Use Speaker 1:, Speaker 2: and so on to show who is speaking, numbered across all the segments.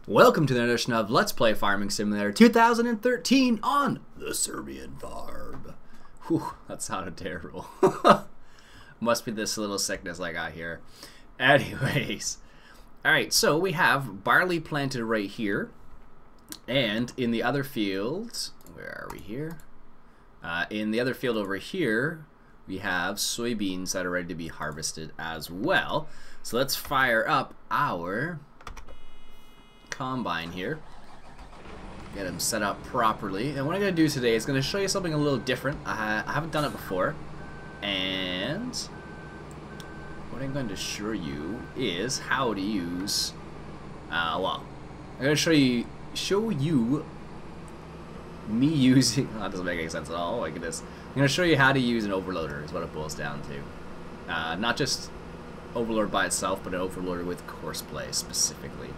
Speaker 1: Welcome to the edition of Let's Play Farming Simulator 2013 on the Serbian farm. Whew, that sounded terrible. Must be this little sickness I got here. Anyways. Alright, so we have barley planted right here. And in the other field, where are we here? In the other field over here, we have soybeans that are ready to be harvested as well. So let's fire up our combine here, get them set up properly, and what I'm going to do today is going to show you something a little different. I haven't done it before, and what I'm going to show you is how to use well, I'm going to show you me using that doesn't make any sense at all. Oh my goodness. I'm going to show you how to use an overloader is what it boils down to. Not just overloader by itself, but an overloader with courseplay specifically.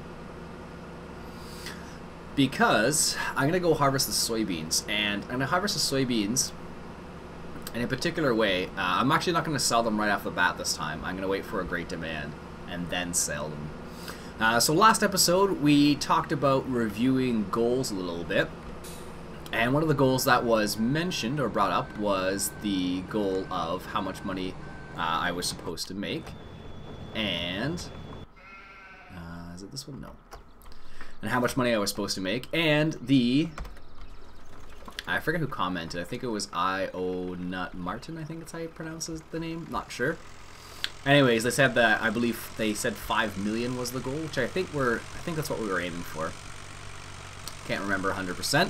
Speaker 1: Because I'm going to go harvest the soybeans, and I'm going to harvest the soybeans in a particular way. I'm actually not going to sell them right off the bat this time. I'm going to wait for a great demand and then sell them. So last episode we talked about reviewing goals a little bit, and one of the goals that was mentioned or brought up was the goal of how much money I was supposed to make. And is it this one? No. And how much money I was supposed to make, and I forget who commented. I think it was I.O. Nut Martin, I think that's how you pronounce the name, not sure. Anyways, they said that, I believe they said 5 million was the goal, which I think that's what we were aiming for. Can't remember 100%.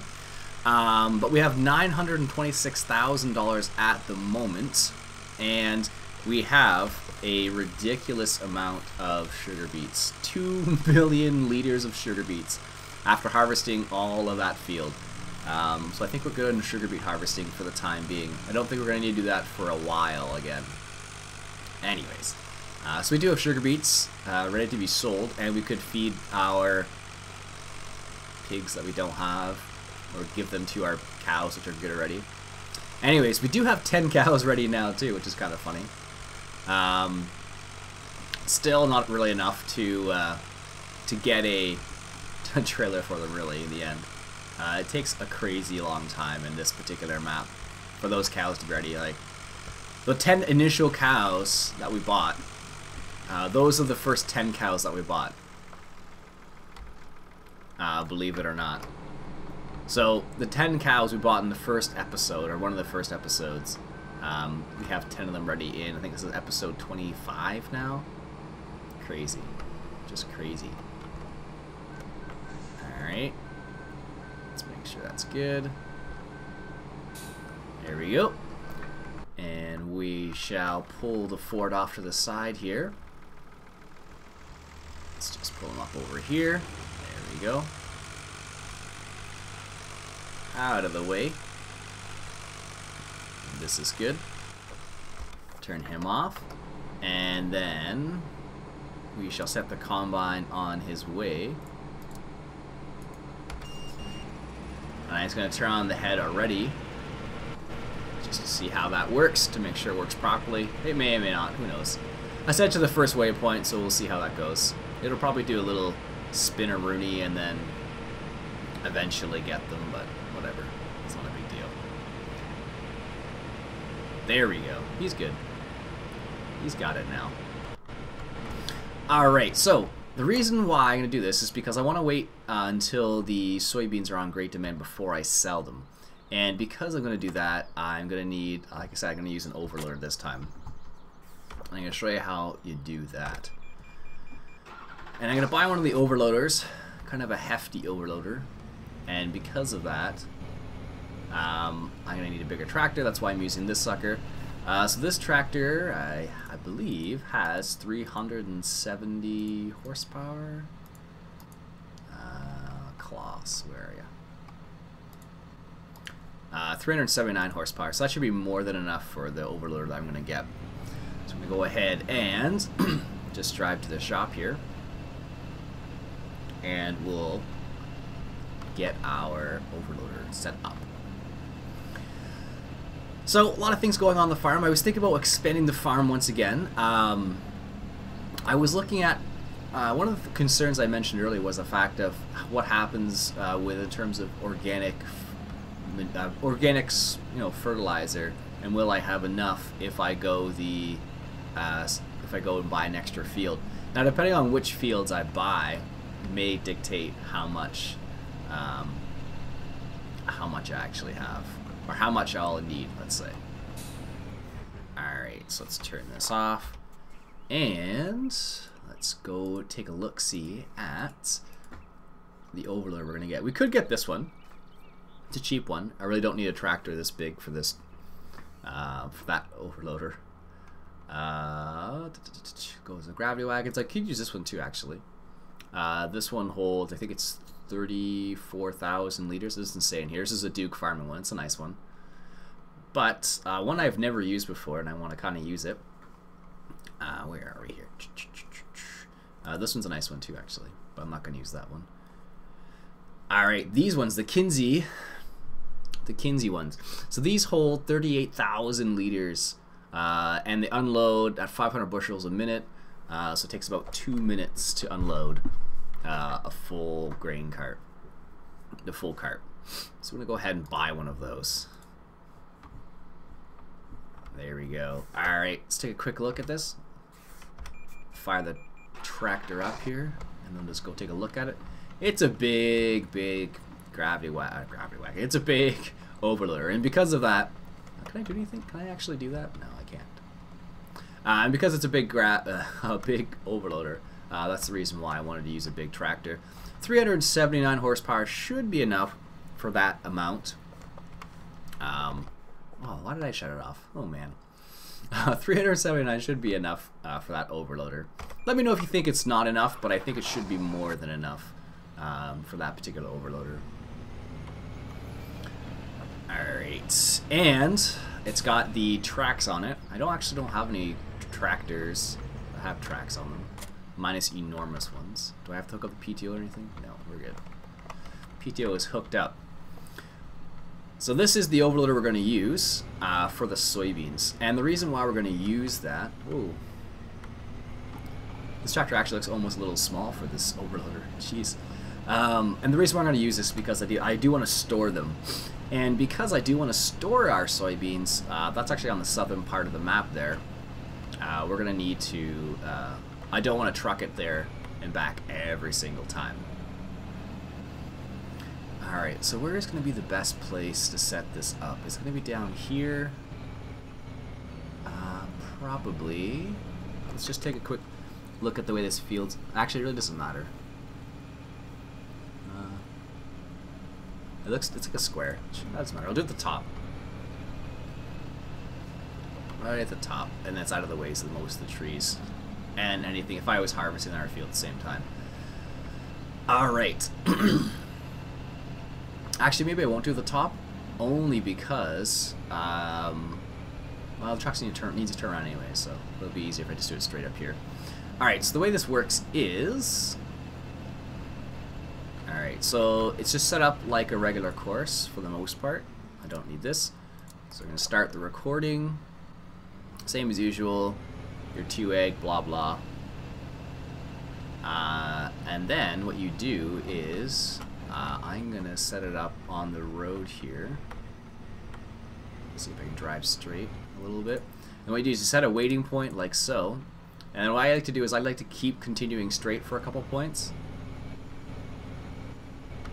Speaker 1: But we have $926,000 at the moment, and we have a ridiculous amount of sugar beets. 2 million liters of sugar beets after harvesting all of that field. So I think we're good on sugar beet harvesting for the time being. I don't think we're going to need to do that for a while again. Anyways, so we do have sugar beets ready to be sold, and we could feed our pigs that we don't have, or give them to our cows, which are good already. Anyways, we do have 10 cows ready now too, which is kind of funny. Still not really enough to get a trailer for them really in the end. It takes a crazy long time in this particular map for those cows to be ready. Like the 10 initial cows that we bought, those are the first 10 cows that we bought. Believe it or not. So the 10 cows we bought in the first episode, or one of the first episodes, we have 10 of them ready in, I think this is episode 25 now. Crazy. Just crazy. Alright. Let's make sure that's good. There we go. And we shall pull the Ford off to the side here. Let's just pull them up over here. There we go. Out of the way. This is good. Turn him off, and then we shall set the combine on his way. And I'm just going to turn on the head already, just to see how that works, to make sure it works properly. It may or may not, who knows. I set it to the first waypoint, so we'll see how that goes. It'll probably do a little spinner-rooney and then eventually get them, but whatever. It's not a big deal. There we go. He's good. He's got it now. Alright, so the reason why I'm going to do this is because I want to wait until the soybeans are on great demand before I sell them. And because I'm going to do that, I'm going to need, like I said, I'm going to use an overloader this time. I'm going to show you how you do that. And I'm going to buy one of the overloaders, kind of a hefty overloader. And because of that, I'm going to need a bigger tractor. That's why I'm using this sucker. So this tractor, I believe, has 370 horsepower. Klaus, where are you? 379 horsepower. So that should be more than enough for the overloader that I'm going to get. So I'm going to go ahead and just drive to the shop here. And we'll get our overloader set up. So, a lot of things going on the farm. I was thinking about expanding the farm once again. I was looking at One of the concerns I mentioned earlier was the fact of what happens with in terms of organics, fertilizer, and will I have enough if I go if I go and buy an extra field. Now, depending on which fields I buy, may dictate how much I actually have, or how much I'll need. Let's say. All right, so let's turn this off, and let's go take a look-see at the overloader we're gonna get. We could get this one. It's a cheap one. I really don't need a tractor this big for this, for that overloader. Goes the gravity wagons. I could use this one too, actually. This one holds, I think it's 34,000 liters. This doesn't say in here. This is a Duke farming one. It's a nice one. But one I've never used before, and I want to kind of use it. Where are we here? This one's a nice one too, actually, but I'm not going to use that one. Alright, these ones, the Kinsey ones. So these hold 38,000 liters, and they unload at 500 bushels a minute, so it takes about 2 minutes to unload a full grain cart, the full cart. So I'm going to go ahead and buy one of those. There we go. Alright, let's take a quick look at this. Fire the tractor up here, and then just go take a look at it. It's a big gravity wagon. It's a big overloader, and because of that, can I do anything? Can I actually do that? No, I can't. And because it's a big overloader, that's the reason why I wanted to use a big tractor. 379 horsepower should be enough for that amount. Oh, why did I shut it off? Oh man. 379 should be enough for that overloader. Let me know if you think it's not enough, but I think it should be more than enough for that particular overloader. Alright, and it's got the tracks on it. I don't have any tractors that have tracks on them, minus enormous ones. Do I have to hook up the PTO or anything? No, we're good. PTO is hooked up. So this is the overloader we're going to use for the soybeans, and the reason why we're going to use that. Whoa. This tractor actually looks almost a little small for this overloader. Jeez. And the reason why I'm going to use this is because I do want to store them. And because I do want to store our soybeans, that's actually on the southern part of the map there. We're going to need to, I don't want to truck it there and back every single time. Alright, so where is going to be the best place to set this up? Is it going to be down here? Probably. Let's just take a quick look at the way this field's... Actually, it really doesn't matter. It's like a square. That doesn't matter. I'll do it at the top. Right at the top. And that's out of the way so most of the trees. And anything, if I was harvesting our field at the same time. Alright. Actually, maybe I won't do the top, only because, well, the truck needs to turn around anyway, so it'll be easier if I just do it straight up here. Alright, so the way this works is, alright, so it's just set up like a regular course for the most part. I don't need this. So we're going to start the recording, same as usual, your 2 egg, blah blah. And then what you do is, I'm going to set it up on the road here. Let's see if I can drive straight a little bit. And what you do is you set a waiting point like so. And what I like to do is I like to keep continuing straight for a couple points.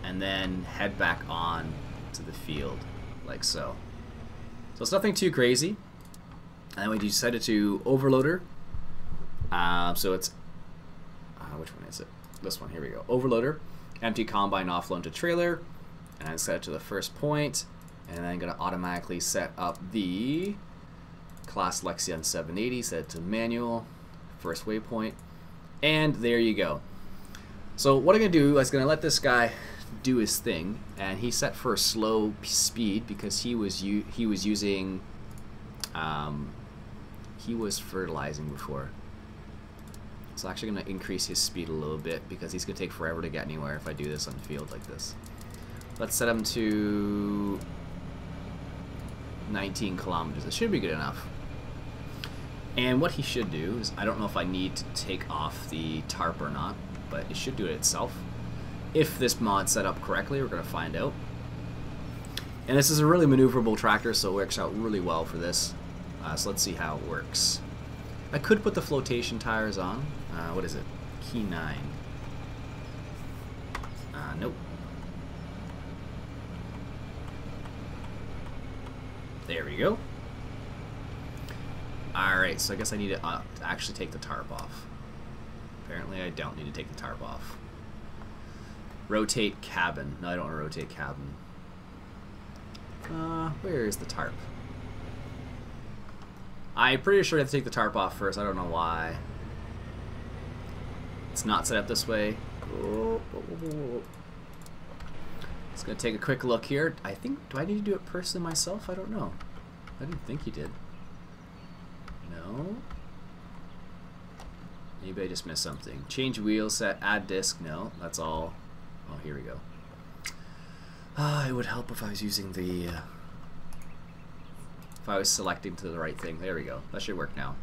Speaker 1: And then head back on to the field like so. So it's nothing too crazy. And then we do set it to overloader. So it's, which one is it? This one, here we go. Overloader. Empty combine offload to trailer, and I set it to the first point, and then I'm going to automatically set up the class Lexion 780, set it to manual, first waypoint, and there you go. So what I'm going to do is going to let this guy do his thing, and he set for a slow speed because he was fertilizing before. So I'm actually going to increase his speed a little bit because he's going to take forever to get anywhere if I do this on the field like this. Let's set him to 19 kilometers. It should be good enough. And what he should do is, I don't know if I need to take off the tarp or not, but it should do it itself. If this mod's set up correctly, we're going to find out. And this is a really maneuverable tractor, so it works out really well for this. So let's see how it works. I could put the flotation tires on. What is it? Key 9. Nope. There we go. Alright, so I guess I need to actually take the tarp off. Apparently I don't need to take the tarp off. Rotate cabin. No, I don't want to rotate cabin. Where is the tarp? I'm pretty sure I have to take the tarp off first. I don't know why. It's not set up this way. Just gonna take a quick look here. I think, do I need to do it personally myself? I don't know. I didn't think you did. No. Maybe I just missed something. Change wheel set, add disc. No, that's all. Oh, here we go. It would help if I was using the... if I was selecting to the right thing. There we go. That should work now.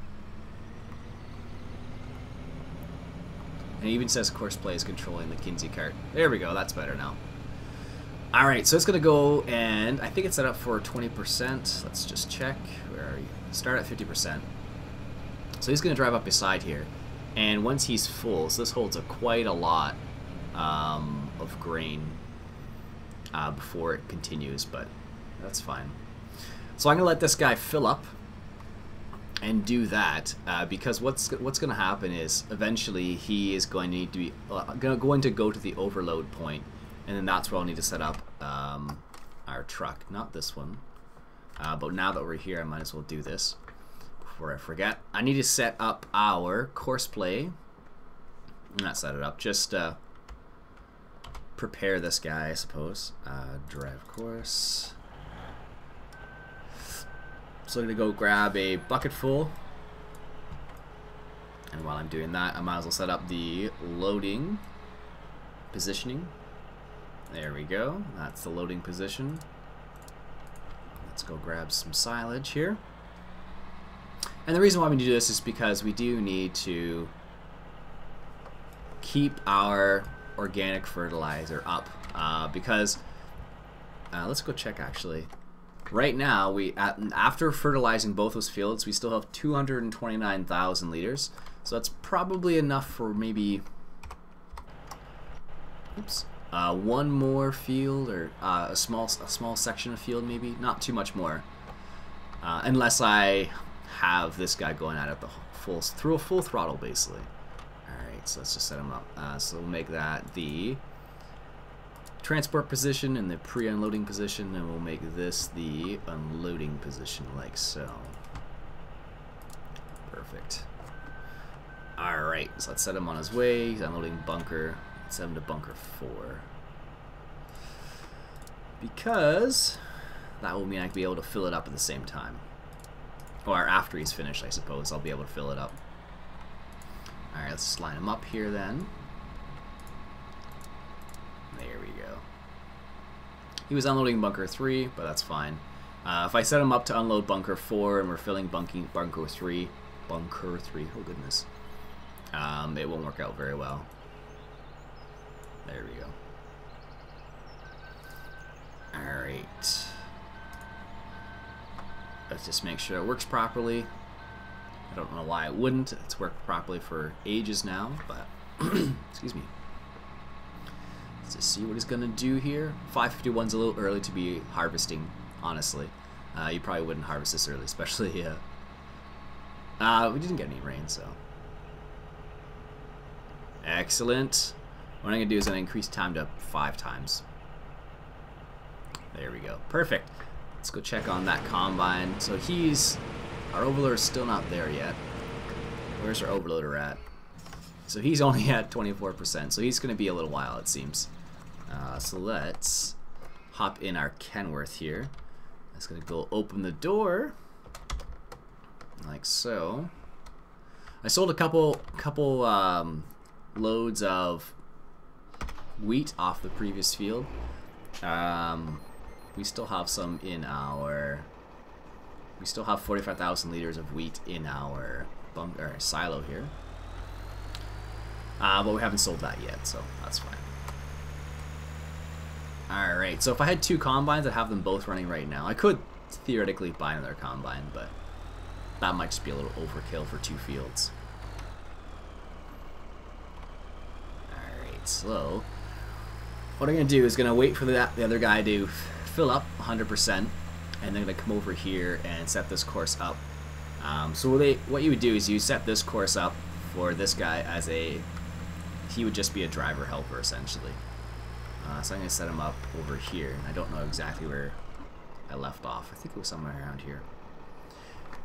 Speaker 1: And it even says courseplay is controlling the Kinsey cart. There we go. That's better now. Alright, so it's going to go, and I think it's set up for 20%. Let's just check. Where are you? Start at 50%. So he's going to drive up beside here. And once he's full, so this holds quite a lot of grain before it continues, but that's fine. So I'm going to let this guy fill up and do that because what's going to happen is eventually he is going to need to be going to go to the overload point, and then that's where I'll need to set up our truck, not this one. But now that we're here, I might as well do this before I forget. I need to set up our courseplay. Not set it up, just prepare this guy, I suppose. Drive course. So I'm going to go grab a bucket full. And while I'm doing that, I might as well set up the loading positioning. There we go. That's the loading position. Let's go grab some silage here. And the reason why we do this is because we do need to keep our organic fertilizer up. Because, let's go check actually. Right now, after fertilizing both those fields, we still have 229,000 liters. So that's probably enough for maybe, oops, one more field, or a small section of field maybe. Not too much more, unless I have this guy going at it through a full throttle basically. All right, so let's just set him up. So we'll make that the transport position and the pre-unloading position, and we'll make this the unloading position like so. Perfect. Alright, so let's set him on his way. He's unloading bunker. Let's set him to bunker 4. Because that will mean I can be able to fill it up at the same time. Or after he's finished, I suppose, I'll be able to fill it up. Alright, let's line him up here then. There we go. He was unloading bunker 3, but that's fine. If I set him up to unload bunker 4 and we're filling bunker 3, oh goodness, it won't work out very well. There we go. Alright. Let's just make sure it works properly. I don't know why it wouldn't. It's worked properly for ages now, but excuse me. Let's just see what he's gonna do here. 5:51's a little early to be harvesting, honestly. You probably wouldn't harvest this early, especially we didn't get any rain, so excellent. What I'm gonna do is I'm gonna increase time to 5 times. There we go. Perfect. Let's go check on that combine. So our overloader is still not there yet. Where's our overloader at? So he's only at 24%, so he's going to be a little while, it seems. So let's hop in our Kenworth here. I'm just going to go open the door, like so. I sold a couple loads of wheat off the previous field. We still have some in our We still have 45,000 liters of wheat in our silo here. But we haven't sold that yet, so that's fine. Alright, so if I had 2 combines, I'd have them both running right now. I could theoretically buy another combine, but that might just be a little overkill for 2 fields. Alright, so what I'm going to do is going to wait for the other guy to fill up 100%, and then I'm going to come over here and set this course up. So what you would do is you set this course up for this guy as he would just be a driver helper essentially. So I'm going to set him up over here. I don't know exactly where I left off. I think it was somewhere around here.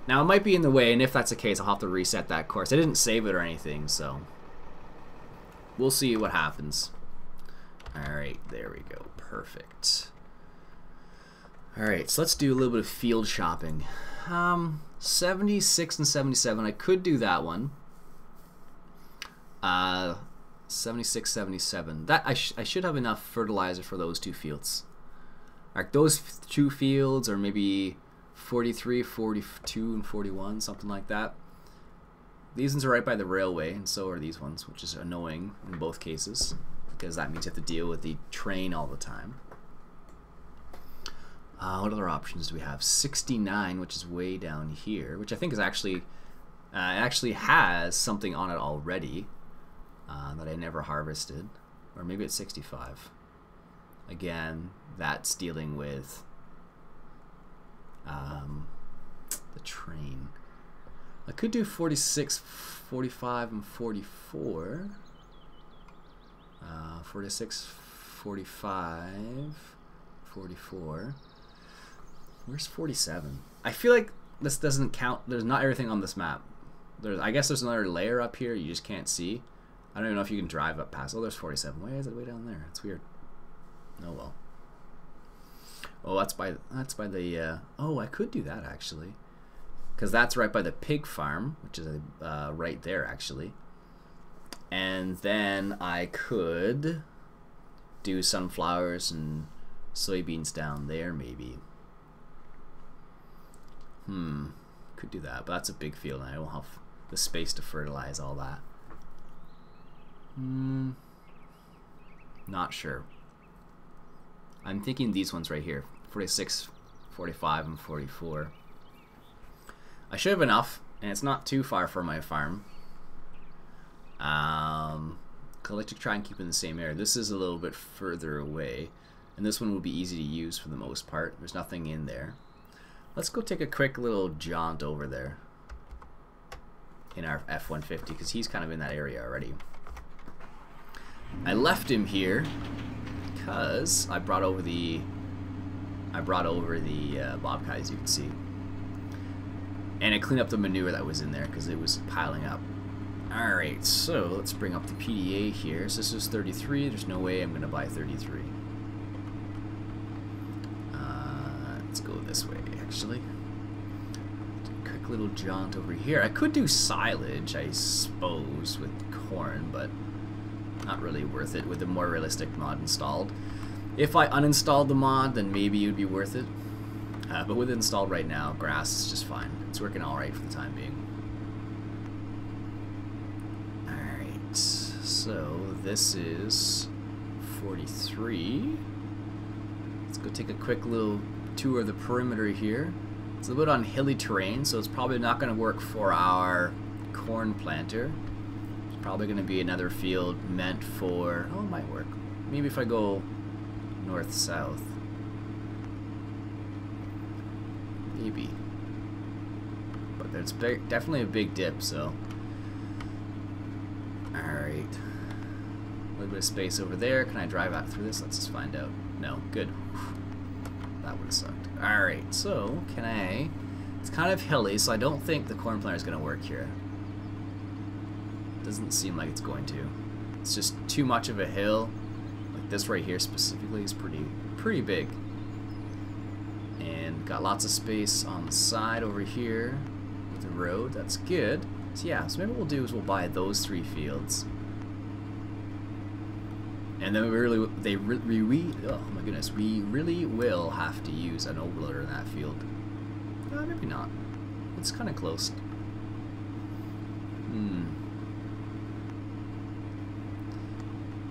Speaker 1: Now it might be in the way, and if that's the case, I'll have to reset that course. I didn't save it or anything, so we'll see what happens. Alright, there we go. Perfect. Alright, so let's do a little bit of field shopping. 76 and 77, I could do that one. 76, 77. That I should have enough fertilizer for those 2 fields. Like those 2 fields, or maybe 43, 42, and 41, something like that. These ones are right by the railway, and so are these ones, which is annoying in both cases, because that means you have to deal with the train all the time. What other options do we have? 69, which is way down here, which I think is actually has something on it already. That I never harvested, or maybe it's 65. Again, that's dealing with the train. I could do 46, 45, and 44. 46, 45, 44. Where's 47? I feel like this doesn't count. There's not everything on this map. I guess there's another layer up here you just can't see. I don't even know if you can drive up past. Oh, there's 47. Why is it way down there? It's weird. Oh well. Oh, that's by the. Oh, I could do that actually, because that's right by the pig farm, which is right there actually. And then I could do sunflowers and soybeans down there maybe. Could do that, but that's a big field, and I don't have the space to fertilize all that. Not sure. I'm thinking these ones right here, 46, 45, and 44. I should have enough, and it's not too far from my farm. I like to try and keep in the same area. This is a little bit further away, and this one will be easy to use for the most part. There's nothing in there. Let's go take a quick little jaunt over there in our F-150, because he's kind of in that area already. I left him here because I brought over the bobcat, as you can see, and I cleaned up the manure that was in there because it was piling up. Alright, so let's bring up the PDA here. So this is 33. There's no way I'm going to buy 33. Let's go this way, actually. Do a quick little jaunt over here. I could do silage, I suppose, with corn, but not really worth it with a more realistic mod installed. If I uninstalled the mod, then maybe it would be worth it. But with it installed right now, grass is just fine. It's working alright for the time being. Alright, so this is 43. Let's go take a quick little tour of the perimeter here. It's a little bit on hilly terrain, so it's probably not going to work for our corn planter. It's probably going to be another field meant for... oh, it might work. Maybe if I go north-south. Maybe. But there's definitely a big dip, so... alright. A little bit of space over there. Can I drive out through this? Let's just find out. No. Good. That would have sucked. Alright, so can I... it's kind of hilly, so I don't think the corn planter is going to work here. Doesn't seem like it's going to. It's just too much of a hill. Like this right here specifically is pretty big. And got lots of space on the side over here with the road. That's good. So yeah, so maybe what we'll do is we'll buy those 3 fields. And then we really will have to use an overloader in that field. Maybe not. It's kind of close.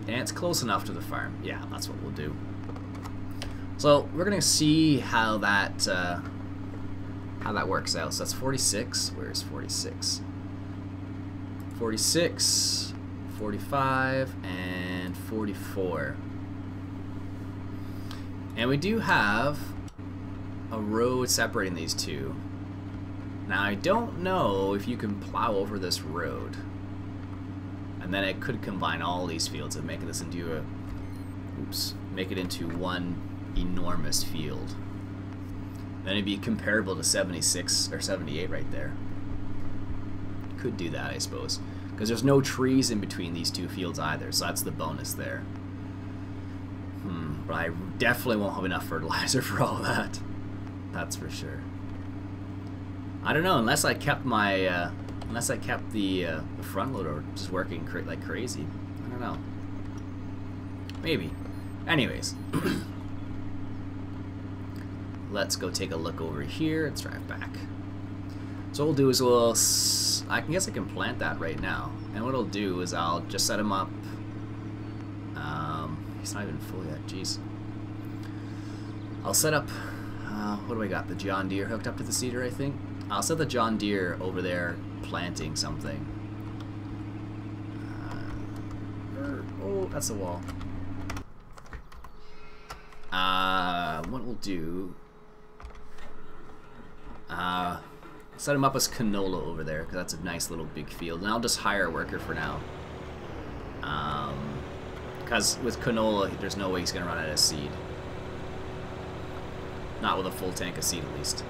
Speaker 1: And it's close enough to the farm. Yeah, that's what we'll do. So we're gonna see how that works out. So that's 46. Where's 46? 46, 45, and 44. And we do have a road separating these two. Now I don't know if you can plow over this road. And then it could combine all these fields and make this into a, make it into one enormous field. Then it'd be comparable to 76 or 78 right there. Could do that, I suppose, because there's no trees in between these two fields either, so that's the bonus there. But I definitely won't have enough fertilizer for all that. That's for sure. I don't know, unless I kept my the front loader just working like crazy. I don't know. Maybe. Anyways, let's go take a look over here. Let's drive back. So what we'll do is I guess I can plant that right now. And what I'll do is I'll just set him up. He's not even full yet. Jeez. I'll set up. What do I got? The John Deere hooked up to the seeder, I think. I'll set the John Deere over there planting something. Oh, that's a wall. What we'll do. Set him up as canola over there, because that's a nice little big field. And I'll just hire a worker for now. Because with canola, there's no way he's going to run out of seed. Not with a full tank of seed, at least.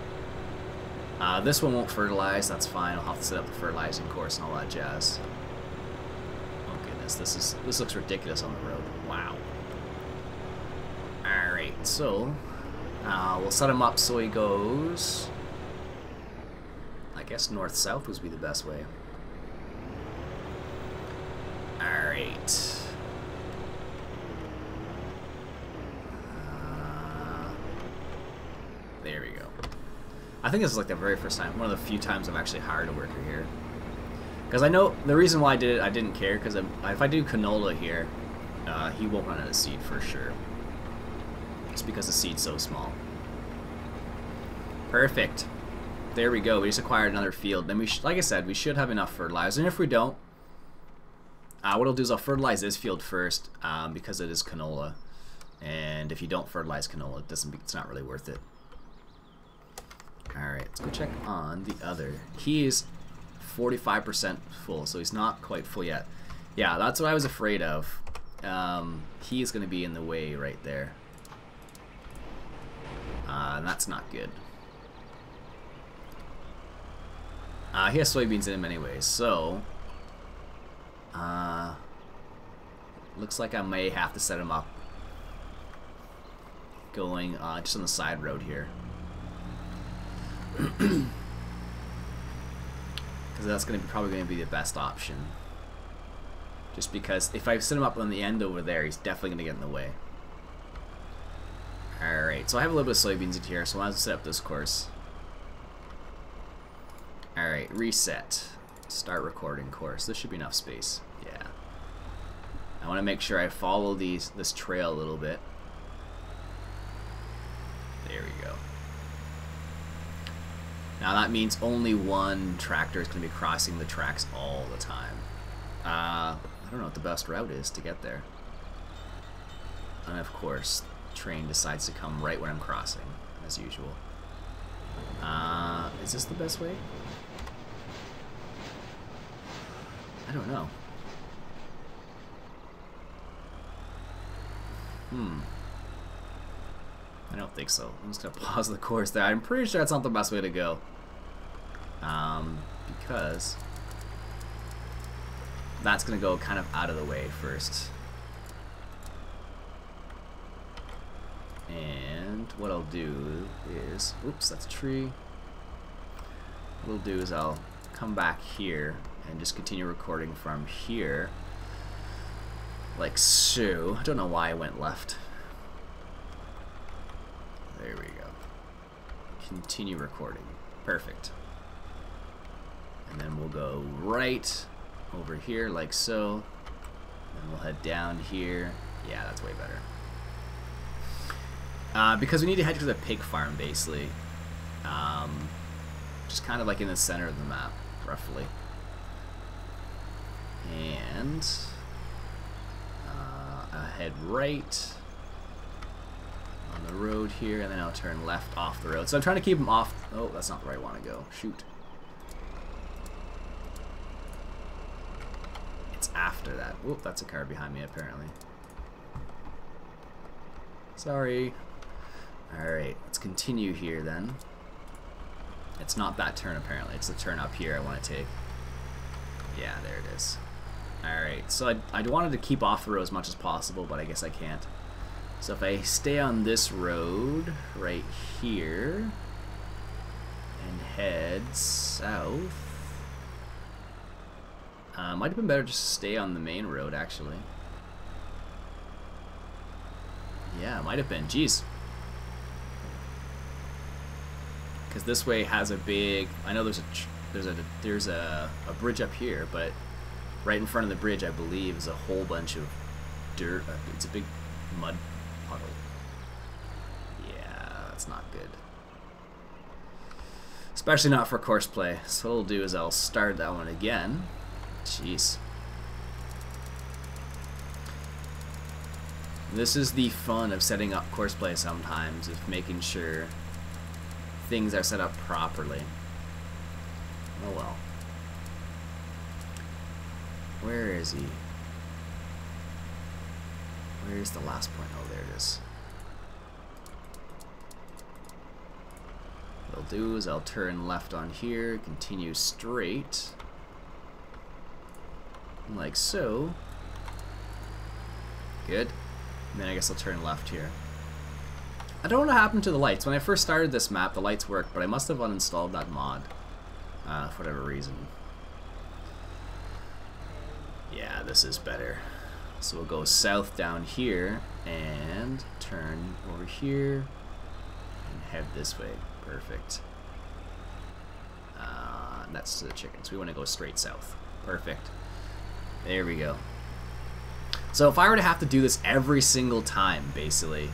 Speaker 1: This one won't fertilize, that's fine. I'll have to set up the fertilizing course and all that jazz. Oh goodness, this looks ridiculous on the road. Wow. Alright, so we'll set him up so he goes, I guess north-south would be the best way. Alright. There we go. I think this is like the very first time, one of the few times I've actually hired a worker here. Because I know, the reason why I did it, I didn't care, because if I do canola here, he won't run out of seed for sure. Just because the seed's so small. Perfect. There we go, we just acquired another field. Then like I said, we should have enough fertilizer, and if we don't, what I'll do is I'll fertilize this field first, because it is canola. And if you don't fertilize canola, it's not really worth it. Alright, let's go check on the other. He is 45% full, so he's not quite full yet. Yeah, that's what I was afraid of. He is going to be in the way right there. And that's not good. He has soybeans in him anyways, so looks like I may have to set him up going just on the side road here. Because that's probably going to be the best option. Just because if I set him up on the end over there, he's definitely going to get in the way. Alright, so I have a little bit of soybeans in here, so I want to set up this course. Alright, reset. Start recording course. This should be enough space. Yeah. I want to make sure I follow this trail a little bit. There we go. Now that means only one tractor is going to be crossing the tracks all the time. I don't know what the best route is to get there. And of course, the train decides to come right when I'm crossing, as usual. Is this the best way? I don't know. I don't think so. I'm just going to pause the course there. I'm pretty sure that's not the best way to go. Because that's going to go kind of out of the way first. And what I'll do is, oops, that's a tree. What I'll do is I'll come back here and just continue recording from here. Like so. I don't know why I went left. There we go. Continue recording. Perfect. And then we'll go right over here like so. And we'll head down here. Yeah, that's way better. Because we need to head to the pig farm, basically. Just kind of like in the center of the map, roughly. And I'll head right on the road here, and then I'll turn left off the road. So I'm trying to keep them off. Oh, that's not where I want to go. Shoot. It's after that. Whoop, that's a car behind me, apparently. Sorry. Alright, let's continue here then. It's not that turn, apparently. It's the turn up here I want to take. Yeah, there it is. Alright, so I wanted to keep off the road as much as possible, but I guess I can't. So if I stay on this road right here and head south, might have been better just to stay on the main road, actually. Yeah, it might have been. Jeez. Because this way has a big. I know there's a bridge up here, but right in front of the bridge, I believe, is a whole bunch of dirt. It's a big mud puddle. Yeah, that's not good. Especially not for courseplay. So what I'll do is I'll start that one again. Jeez. This is the fun of setting up courseplay sometimes, is making sure things are set up properly. Oh well. Where is he? Where's the last point? Oh, there it is. What I'll do is I'll turn left on here, continue straight. Like so. Good. And then I guess I'll turn left here. I don't know what happened to the lights. When I first started this map, the lights worked, but I must have uninstalled that mod. For whatever reason. Yeah, this is better. So we'll go south down here and turn over here and head this way. Perfect. And that's to the chickens. We want to go straight south. Perfect. There we go. So if I were to have to do this every single time, basically,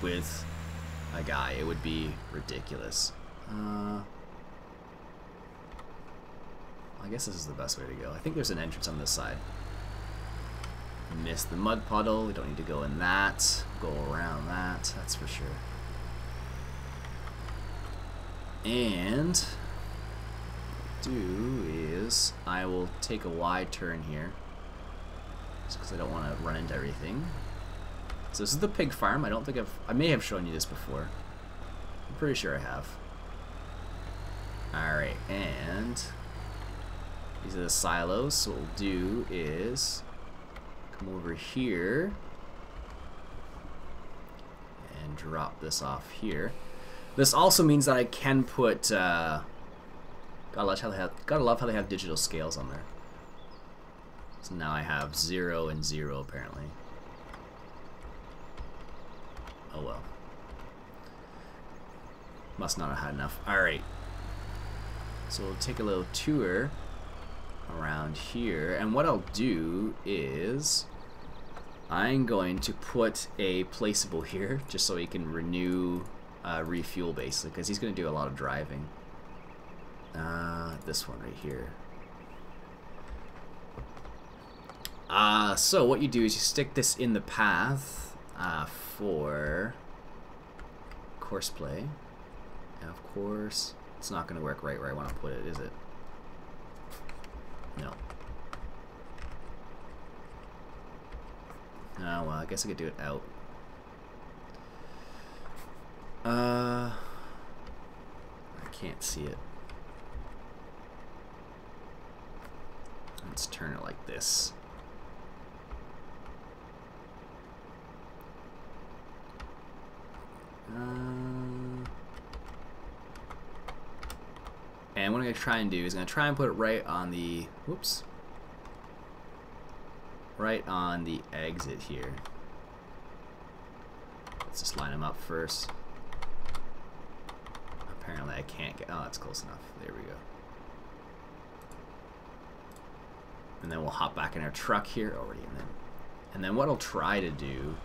Speaker 1: with a guy, it would be ridiculous. I guess this is the best way to go. I think there's an entrance on this side. Missed the mud puddle. We don't need to go in that. Go around that, that's for sure. And what I'll do is I will take a wide turn here, just because I don't want to run into everything. So this is the pig farm. I don't think I may have shown you this before. I'm pretty sure I have. Alright, and these are the silos. So what we'll do is come over here and drop this off here. This also means that I can put gotta love how they have digital scales on there. So now I have 0 and 0 apparently. Oh well. Must not have had enough. Alright. So we'll take a little tour around here, and what I'll do is I'm going to put a placeable here just so he can refuel basically, because he's going to do a lot of driving. This one right here. So what you do is you stick this in the path for courseplay. And of course, it's not going to work right where I want to put it, is it? No. Oh, well, I guess I could do it out. I can't see it. Let's turn it like this. And what I'm going to try and do is I'm going to try and put it right on the, whoops, right on the exit here. Let's just line them up first. apparently I can't get... Oh, that's close enough. There we go. And then we'll hop back in our truck here already. And then what I'll try to do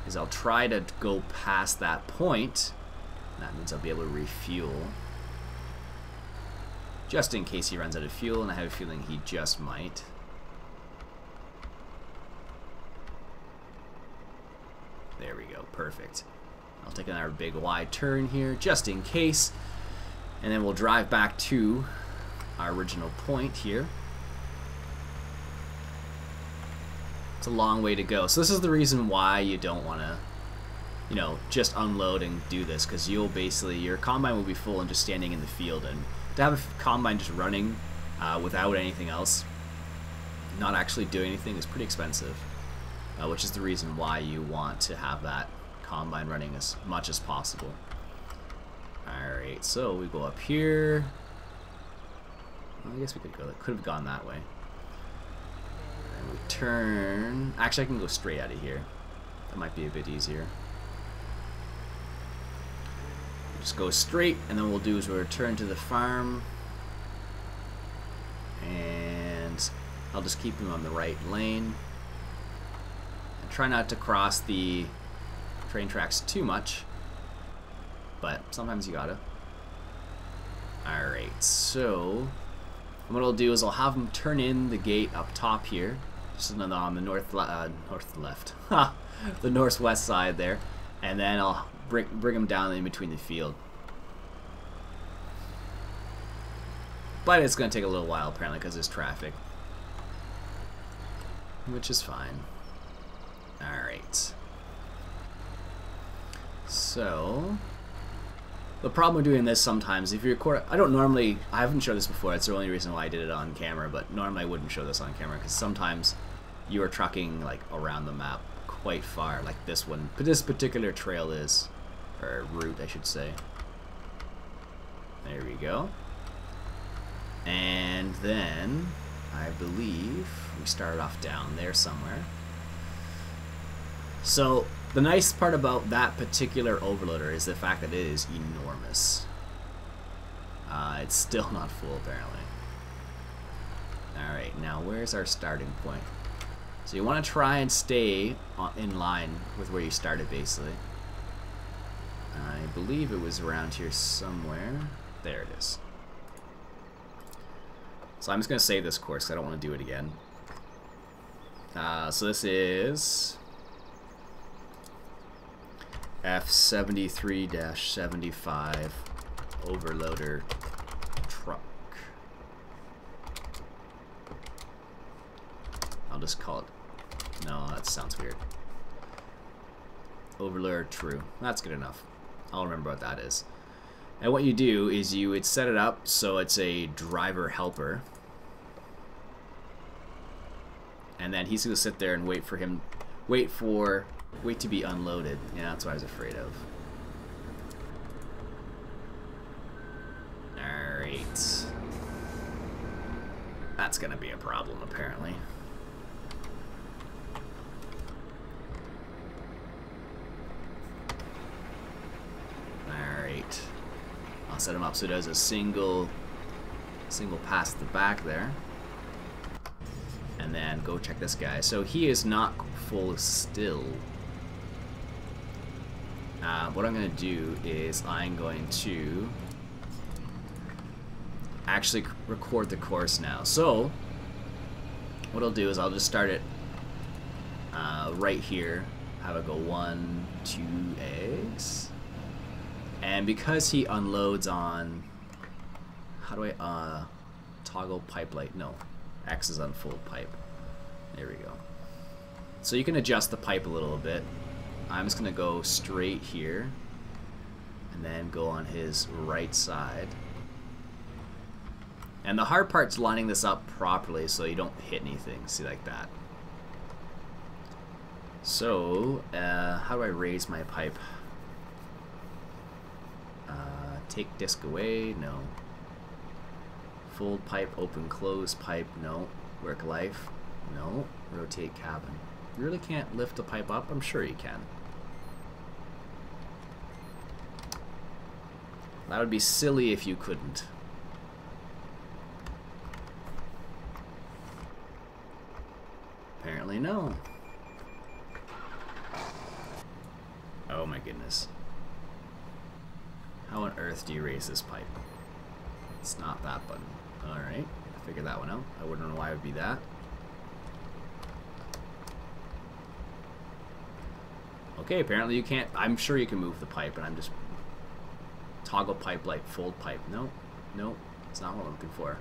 Speaker 1: is I'll try to go past that point. That means I'll be able to refuel. Just in case he runs out of fuel, and I have a feeling he just might. There we go, perfect. I'll take another big wide turn here, just in case. And then we'll drive back to our original point here. It's a long way to go. So this is the reason why you don't want to, you know, just unload and do this, because you'll basically, your combine will be full and just standing in the field, and to have a combine just running without anything else, not actually doing anything, is pretty expensive, which is the reason why you want to have that combine running as much as possible. Alright, so we go up here. Well, I guess we could have gone that way. And we turn. Actually, I can go straight out of here. That might be a bit easier. Just go straight, and then what we'll do is we'll return to the farm, and I'll just keep him on the right lane and try not to cross the train tracks too much, but sometimes you gotta. Alright, so what I'll do is I'll have him turn in the gate up top here, just on the north left, the northwest side there, and then I'll bring him down in between the field. But it's going to take a little while apparently because there's traffic, which is fine. Alright. So the problem with doing this sometimes, if you record, I haven't showed this before, that's the only reason why I did it on camera, but normally I wouldn't show this on camera because sometimes you are trucking like around the map quite far, like this one, but this particular trail is, or route I should say. There we go. And then I believe we started off down there somewhere. So the nice part about that particular overloader is the fact that it is enormous. It's still not full apparently. Alright, now where's our starting point? So you want to try and stay in line with where you started basically. I believe it was around here somewhere. There it is. So I'm just going to save this course because I don't want to do it again. So this is F3E25 overloader truck. I'll just call it. No, that sounds weird. Overloader true. That's good enough. I'll remember what that is. And what you do is you would set it up so it's a driver helper. And then he's gonna sit there and wait for him, wait to be unloaded. Yeah, that's what I was afraid of. Alright. That's gonna be a problem apparently. Alright. I'll set him up so it does a single pass at the back there. And then go check this guy. So he is not full still. What I'm going to do is I'm going to actually record the course now. So what I'll do is I'll just start it right here. Have it go 1, 2 eggs. And because he unloads on, how do I toggle pipe light? No, X is on full pipe. There we go. So you can adjust the pipe a little bit. I'm just gonna go straight here and then go on his right side. And the hard part's lining this up properly so you don't hit anything. See, like that. So how do I raise my pipe? Take disc away, no. Fold pipe, open, close pipe, no. Work life, no. Rotate cabin. You really can't lift the pipe up? I'm sure you can. That would be silly if you couldn't. Apparently no. Oh my goodness. How on earth do you raise this pipe? It's not that button. Alright, I figured that one out. I wouldn't know why it would be that. Okay, apparently you can't. I'm sure you can move the pipe, and I'm just toggle pipe like fold pipe. No, no, it's not what I'm looking for.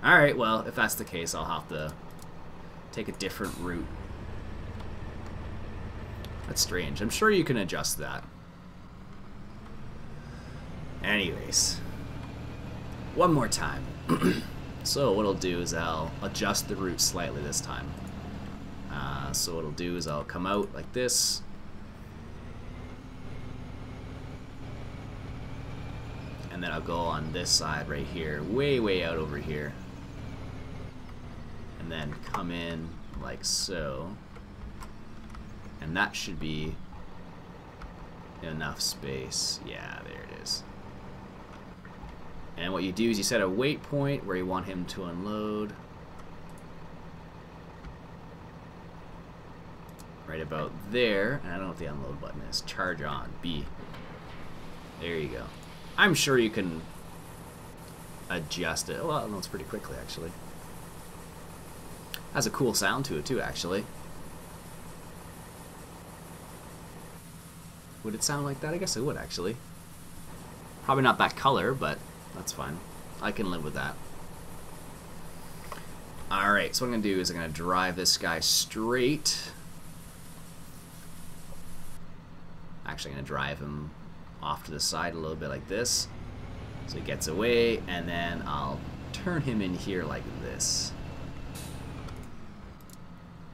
Speaker 1: Alright, well, if that's the case, I'll have to take a different route. That's strange. I'm sure you can adjust that. Anyways, one more time. So what I'll do is I'll adjust the route slightly this time. So what I'll do is I'll come out like this. And then I'll go on this side right here, way out over here. And then come in like so. And that should be enough space. Yeah, there it is. And what you do is you set a waypoint where you want him to unload. Right about there. And I don't know what the unload button is. Charge on. B. There you go. I'm sure you can adjust it. Well, no, it's pretty quickly, actually. Has a cool sound to it, too, actually. Would it sound like that? I guess it would, actually. Probably not that color, but that's fine. I can live with that. Alright, so what I'm going to do is I'm going to drive this guy straight. Actually, I'm going to drive him off to the side a little bit like this. So he gets away, and then I'll turn him in here like this.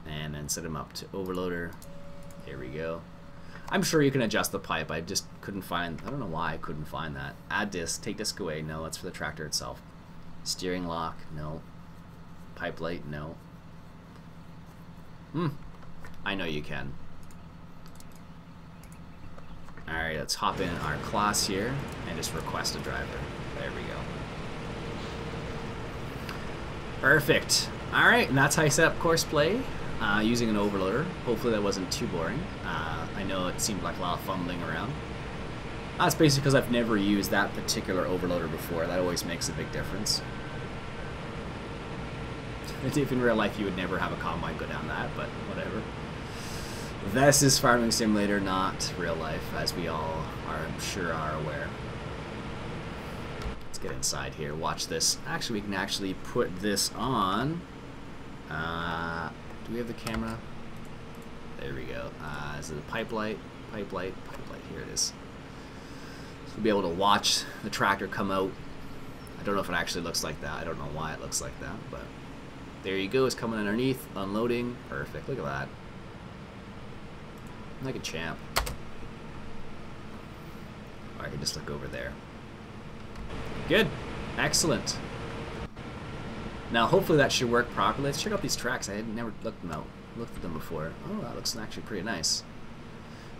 Speaker 1: And then set him up to overloader. There we go. I'm sure you can adjust the pipe. I just couldn't find, I don't know why I couldn't find that. Add disc, take disc away. No, that's for the tractor itself. Steering lock, no. Pipe light, no. I know you can. Alright, let's hop in our class here and just request a driver. There we go. Perfect. Alright, and that's how you set up courseplay using an overloader. Hopefully that wasn't too boring. I know it seemed like a lot of fumbling around. That's basically because I've never used that particular overloader before. That always makes a big difference. If in real life you would never have a combine go down that, but whatever. This is Farming Simulator, not real life, as we all are, I'm sure, are aware. Let's get inside here. Watch this. Actually, we can actually put this on. Do we have the camera? There we go. Is it a pipe light? Pipe light. Pipe light. Here it is. So we'll be able to watch the tractor come out. I don't know if it actually looks like that. I don't know why it looks like that, but there you go. It's coming underneath, unloading. Perfect. Look at that. Like a champ. Or I can just look over there. Good. Excellent. Now, hopefully that should work properly. Let's check out these tracks. I had never looked at them before. Oh, that looks actually pretty nice.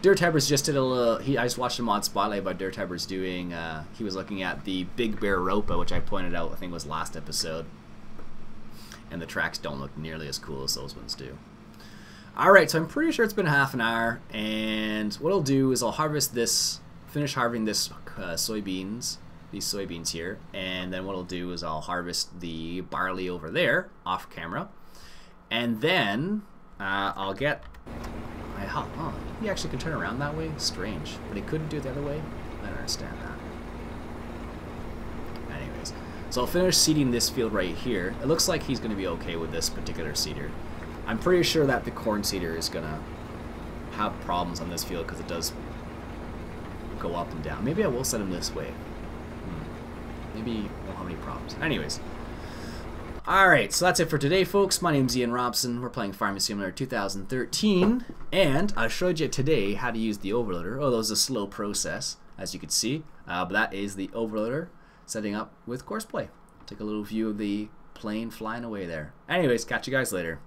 Speaker 1: Dirtebber's just did a little. I just watched a mod spotlight about Dirtebber's doing. He was looking at the Big Bear Ropa, which I pointed out. I think was last episode. And the tracks don't look nearly as cool as those ones do. Alright, so I'm pretty sure it's been half an hour, and what I'll do is I'll harvest this, finish harvesting this soybeans, these soybeans here, and then what I'll do is I'll harvest the barley over there, off camera, and then I'll get, oh, he actually can turn around that way? Strange, but he couldn't do it the other way? I don't understand that. Anyways, so I'll finish seeding this field right here. It looks like he's going to be okay with this particular seeder. I'm pretty sure that the corn seeder is going to have problems on this field because it does go up and down. Maybe I will set him this way. Maybe he won't have any problems. Anyways. Alright, so that's it for today, folks. My name's Ian Robson. We're playing Farming Simulator 2013. And I showed you today how to use the overloader. Oh, that was a slow process, as you can see. But that is the overloader setting up with courseplay. Take a little view of the plane flying away there. Anyways, catch you guys later.